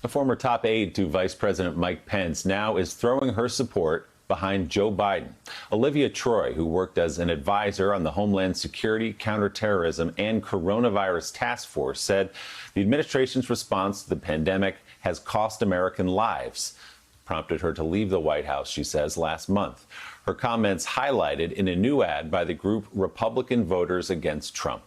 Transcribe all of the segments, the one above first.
A former top aide to Vice President Mike Pence now is throwing her support behind Joe Biden. Olivia Troy, who worked as an advisor on the Homeland Security, Counterterrorism, and Coronavirus Task Force, said the administration's response to the pandemic has cost American lives. Prompted her to leave the White House, she says, last month. Her comments highlighted in a new ad by the group Republican Voters Against Trump.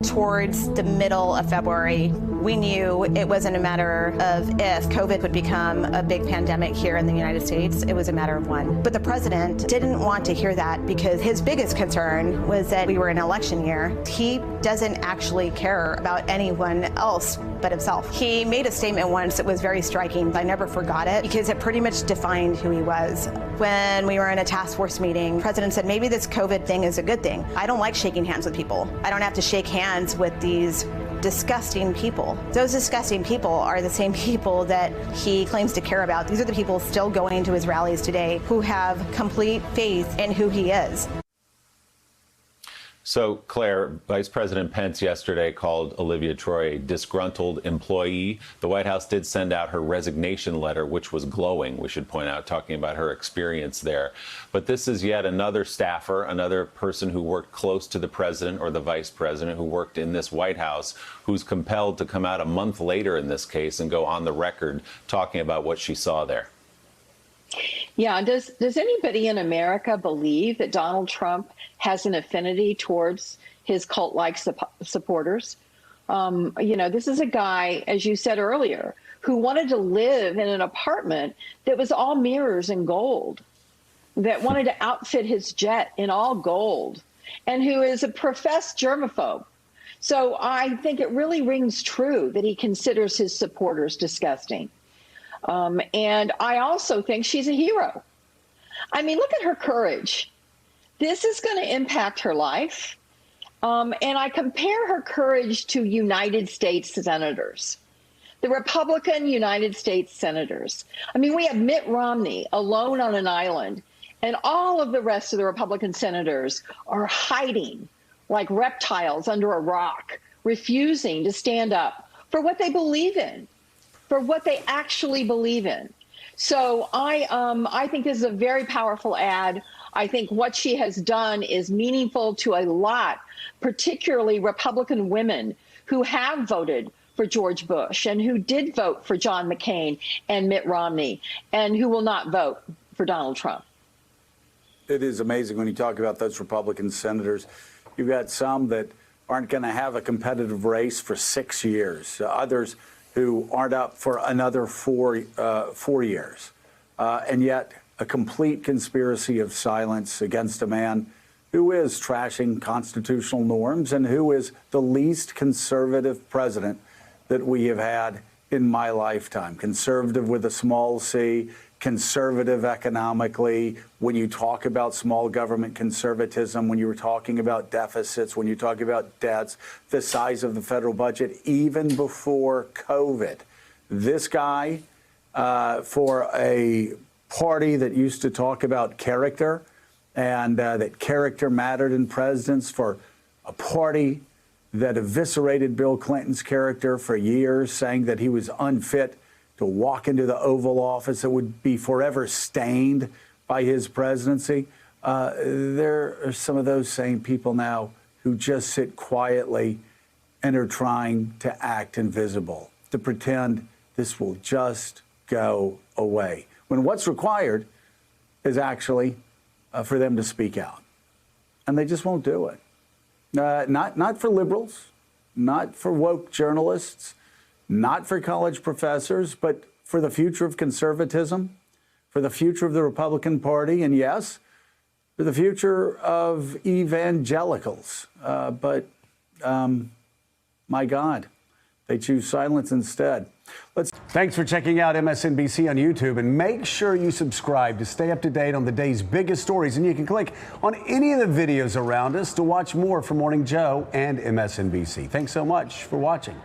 Towards the middle of February, we knew it wasn't a matter of if COVID would become a big pandemic here in the United States. It was a matter of when. But the president didn't want to hear that because his biggest concern was that we were in election year. He doesn't actually care about anyone else but himself. He made a statement once that was very striking. I never forgot it because it pretty much defined who he was. When we were in a task force meeting, the president said, maybe this COVID thing is a good thing. I don't like shaking hands with people. I don't have to shake hands with these disgusting people. Those disgusting people are the same people that he claims to care about. These are the people still going to his rallies today who have complete faith in who he is. So, Claire, Vice President Pence yesterday called Olivia Troy a disgruntled employee. The White House did send out her resignation letter, which was glowing, we should point out, talking about her experience there. But this is yet another staffer, another person who worked close to the president or the vice president, who worked in this White House, who's compelled to come out a month later in this case and go on the record talking about what she saw there. Yeah, does anybody in America believe that Donald Trump has an affinity towards his cult-like supporters? This is a guy, as you said earlier, who wanted to live in an apartment that was all mirrors and gold, that wanted to outfit his jet in all gold, and who is a professed germaphobe. So I think it really rings true that he considers his supporters disgusting. And I also think she's a hero. I mean, look at her courage. This is going to impact her life. And I compare her courage to United States senators, the Republican United States senators. I mean, we have Mitt Romney alone on an island, and all of the rest of the Republican senators are hiding like reptiles under a rock, refusing to stand up for what they believe in, for what they actually believe in. So I think this is a very powerful ad. I think what she has done is meaningful to a lot, particularly Republican women who have voted for George Bush and who did vote for John McCain and Mitt Romney and who will not vote for Donald Trump. It is amazing when you talk about those Republican senators. You've got some that aren't going to have a competitive race for 6 years. Others who aren't up for another 4 years. And yet a complete conspiracy of silence against a man who is trashing constitutional norms and who is the least conservative president that we have had in my lifetime. Conservative with a small c, conservative economically. When you talk about small government conservatism, when you were talking about deficits, when you talk about debts, the size of the federal budget, even before COVID, this guy, for a party that used to talk about character and that character mattered in presidents, for a party that eviscerated Bill Clinton's character for years, saying that he was unfit to walk into the Oval Office that would be forever stained by his presidency. There are some of those same people now who just sit quietly and are trying to act invisible, to pretend this will just go away, when what's required is actually for them to speak out. And they just won't do it. Not for liberals, not for woke journalists, not for college professors, but for the future of conservatism, for the future of the Republican Party, and yes, for the future of evangelicals. But my God, they choose silence instead. Thanks for checking out MSNBC on YouTube, and make sure you subscribe to stay up to date on the day's biggest stories. And you can click on any of the videos around us to watch more from Morning Joe and MSNBC. Thanks so much for watching.